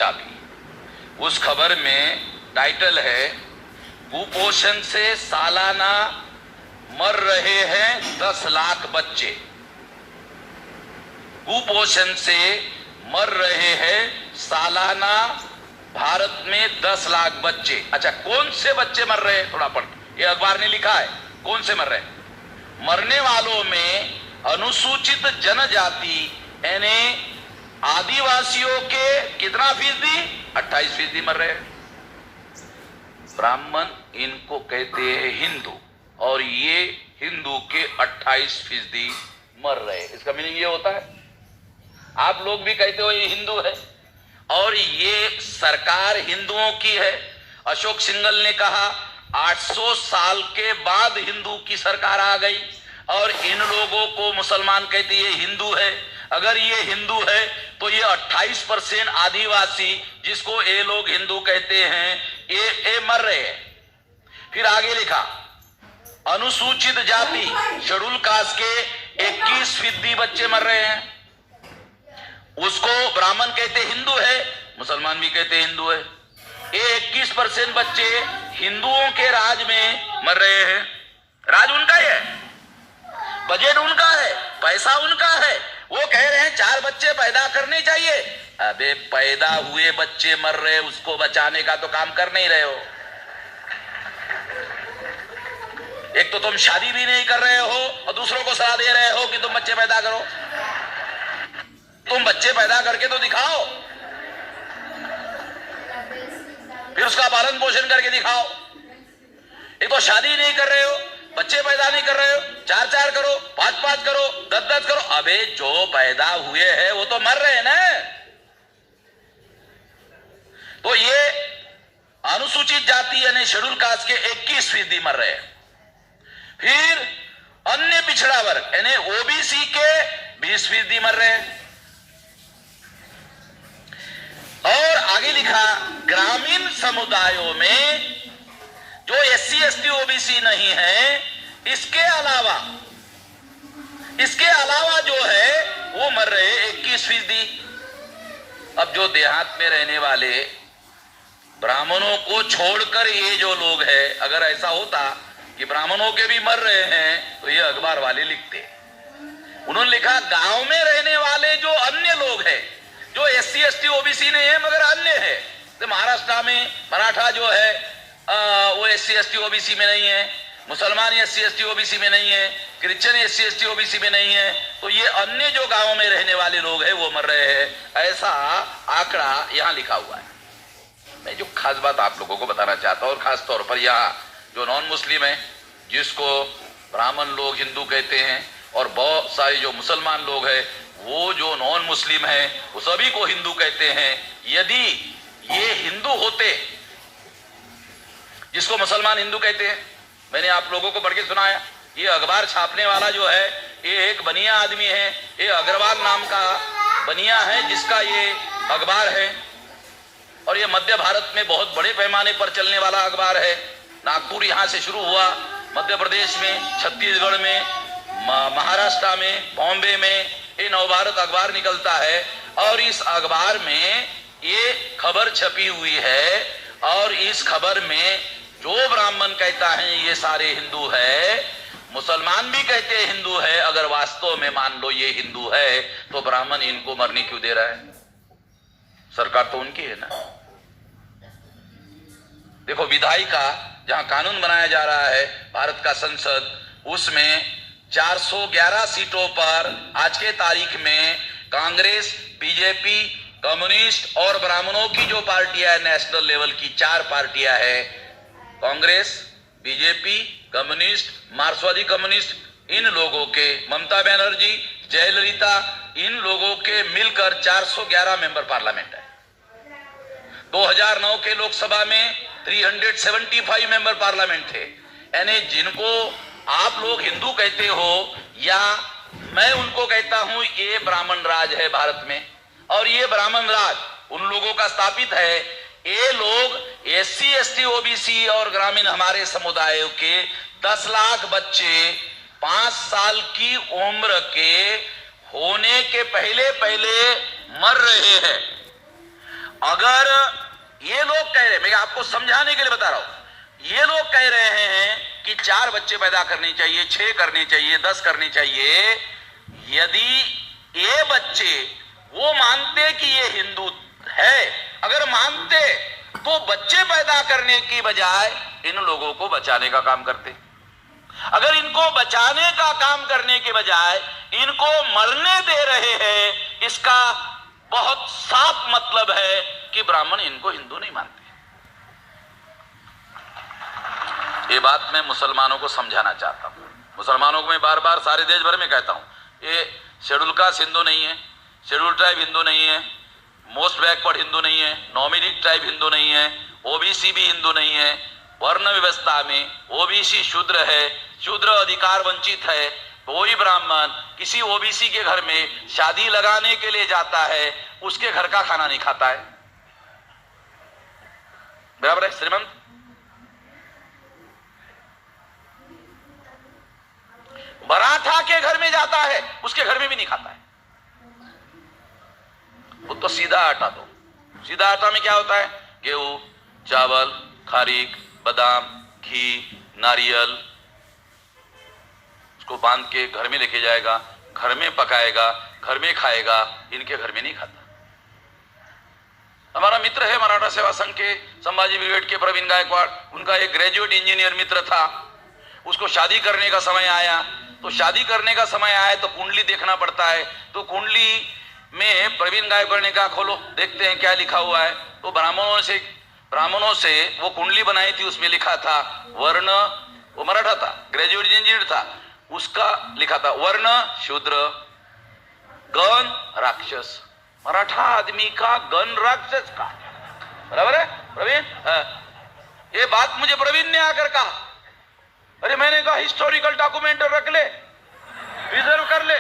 छापी। उस खबर में टाइटल है, कुपोषण से सालाना मर रहे हैं 10 लाख बच्चे। कुपोषण से मर रहे हैं सालाना भारत में 10 लाख बच्चे। अच्छा, कौन से बच्चे मर रहे हैं? थोड़ा पढ़, ये अखबार ने लिखा है कौन से मर रहे हैं। मरने वालों में अनुसूचित जनजाति यानी आदिवासियों के कितना फीसदी? 28% मर रहे हैं। ब्राह्मण इनको कहते हैं हिंदू, और ये हिंदू के 28% मर रहे हैं। इसका मीनिंग ये होता है, आप लोग भी कहते हो ये हिंदू है और ये सरकार हिंदुओं की है। अशोक सिंघल ने कहा 800 साल के बाद हिंदू की सरकार आ गई और इन लोगों को मुसलमान कहते ये हिंदू है। अगर ये हिंदू है तो ये 28% आदिवासी जिसको ये लोग हिंदू कहते हैं ये मर रहे हैं। फिर आगे लिखा, अनुसूचित जाति शेड्यूल कास्ट के 21% बच्चे मर रहे हैं। उसको ब्राह्मण कहते हिंदू है, मुसलमान भी कहते हिंदू है। ये 21% बच्चे हिंदुओं के राज में मर रहे हैं। राज उनका ही है, बजट उनका है, पैसा उनका है। वो कह रहे हैं 4 बच्चे पैदा करने चाहिए। अबे पैदा हुए बच्चे मर रहे, उसको बचाने का तो काम कर नहीं रहे हो। एक तो तुम शादी भी नहीं कर रहे हो और दूसरों को सलाह दे रहे हो कि तुम बच्चे पैदा करो। तुम बच्चे पैदा करके तो दिखाओ, फिर उसका पालन पोषण करके दिखाओ। एक तो शादी नहीं कर रहे हो, बच्चे पैदा नहीं कर रहे हो, 4-4 करो, 5-5 करो, 10-10 करो। अबे जो पैदा हुए हैं वो तो मर रहे हैं ना। तो ये अनुसूचित जाति यानी शेड्यूल कास्ट के 21% मर रहे हैं। फिर अन्य पिछड़ा वर्ग यानी ओबीसी के 20% मर रहे हैं। और आगे लिखा, ग्रामीण समुदायों में जो SC ST OBC नहीं है, इसके अलावा जो है वो मर रहे 21%। अब जो देहात में रहने वाले ब्राह्मणों को छोड़कर ये जो लोग हैं, अगर ऐसा होता कि ब्राह्मणों के भी मर रहे हैं तो ये अखबार वाले लिखते। उन्होंने लिखा, गांव में रहने वाले जो अन्य लोग हैं, जो SC ST OBC नहीं है मगर अन्य है, तो महाराष्ट्र में मराठा जो है वो SC ST OBC में नहीं है, मुसलमान SC ST OBC में नहीं है, क्रिश्चियन SC ST OBC में नहीं है, तो ये अन्य जो गांवों में रहने वाले लोग हैं वो मर रहे हैं। ऐसा आंकड़ा यहाँ लिखा हुआ है। मैं जो खास बात आप लोगों को बताना चाहता हूँ, और खास तौर पर यहाँ जो नॉन मुस्लिम है, जिसको ब्राह्मण लोग हिंदू कहते हैं, और बहुत सारे जो मुसलमान लोग हैं वो जो नॉन मुस्लिम है वो सभी को हिंदू कहते हैं। यदि ये हिंदू होते, जिसको मुसलमान हिंदू कहते हैं, मैंने आप लोगों को पढ़ के सुनाया। ये अखबार छापने वाला जो है ये एक बनिया आदमी है, ये अग्रवाल नाम का बनिया है जिसका ये अखबार है, और ये मध्य भारत में बहुत बड़े पैमाने पर चलने वाला अखबार है। नागपुर यहाँ से शुरू हुआ, मध्य प्रदेश में, छत्तीसगढ़ में, महाराष्ट्र में, बॉम्बे में ये नवभारत अखबार निकलता है। और इस अखबार में ये खबर छपी हुई है, और इस खबर में जो ब्राह्मण कहता है ये सारे हिंदू है, मुसलमान भी कहते हैं हिंदू है। अगर वास्तव में मान लो ये हिंदू है तो ब्राह्मण इनको मरने क्यों दे रहा है? सरकार तो उनकी है ना। देखो, विधायिका जहां कानून बनाया जा रहा है, भारत का संसद, उसमें 411 सीटों पर आज के तारीख में कांग्रेस, बीजेपी, कम्युनिस्ट और ब्राह्मणों की जो पार्टियां है, नेशनल लेवल की 4 पार्टियां हैं, कांग्रेस, बीजेपी, कम्युनिस्ट, मार्क्सवादी कम्युनिस्ट, इन लोगों के, ममता बनर्जी, जयललिता, इन लोगों के मिलकर 411 मेंबर पार्लियामेंट है। 2009 के लोकसभा में 375 मेंबर पार्लियामेंट थे। यानी जिनको आप लोग हिंदू कहते हो, या मैं उनको कहता हूं ये ब्राह्मण राज है भारत में, और ये ब्राह्मण राज उन लोगों का स्थापित है। ये लोग SC ST OBC और ग्रामीण हमारे समुदायों के 10 लाख बच्चे 5 साल की उम्र के होने के पहले मर रहे हैं। अगर ये लोग कह रहे, मैं आपको समझाने के लिए बता रहा हूं, ये लोग कह रहे हैं कि 4 बच्चे पैदा करने चाहिए, 6 करने चाहिए, 10 करने चाहिए। यदि ये बच्चे वो मानते कि ये हिंदू है, अगर मानते तो बच्चे पैदा करने की बजाय इन लोगों को बचाने का काम करते। अगर इनको बचाने का काम करने के बजाय इनको मरने दे रहे हैं, इसका बहुत साफ मतलब है कि ब्राह्मण इनको हिंदू नहीं मानते। ये बात मैं मुसलमानों को समझाना चाहता हूं। मुसलमानों को मैं बार बार सारे देश भर में कहता हूं, ये शेड्यूल कास्ट हिंदू नहीं है, शेड्यूल ट्राइब हिंदू नहीं है, मोस्ट बैकवर्ड हिंदू नहीं है, नॉमिनेटेड ट्राइब हिंदू नहीं है, ओबीसी भी हिंदू नहीं है। वर्ण व्यवस्था में ओबीसी शूद्र है, शूद्र अधिकार वंचित है। कोई ब्राह्मण किसी ओबीसी के घर में शादी लगाने के लिए जाता है, उसके घर का खाना नहीं खाता है, बराबर है। श्रीमंत मराठा के घर में जाता है, उसके घर में भी नहीं खाता है। वो तो सीधा आटा दो। सीधा आटा में क्या होता है? गेहूं, चावल, खारीक, बादाम, घी, नारियल, उसको बांध के घर में लेके जाएगा, घर में पकाएगा, घर में खाएगा। इनके घर में नहीं खाता। हमारा मित्र है मराठा सेवा संघ के संभाजी ब्रिगेड के प्रवीण गायकवाड़, उनका एक ग्रेजुएट इंजीनियर मित्र था। उसको शादी करने का समय आया, तो शादी करने का समय आया तो कुंडली देखना पड़ता है। तो कुंडली में प्रवीण गायकवाड़ ने कहा खोलो देखते हैं क्या लिखा हुआ है। तो ब्राह्मणों से वो कुंडली बनाई थी, उसमें लिखा था वर्ण, वो मराठा था, ग्रेजुएट इंजीनियर था, उसका लिखा था वर्ण शूद्र, गण राक्षस। मराठा आदमी का गण राक्षस का, बराबर है प्रवीण? ये बात मुझे प्रवीण ने आकर कहा। अरे मैंने कहा हिस्टोरिकल डॉक्यूमेंट रख ले, रिजर्व कर ले।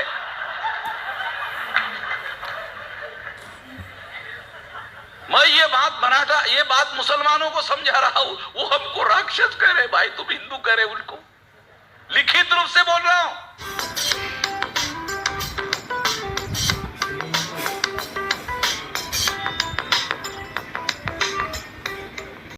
मैं ये बात मुसलमानों को समझा रहा हूं, वो हमको राक्षस कह रहे। भाई तुम हिंदू कह रहे, उनको लिखित रूप से बोल रहा हूं।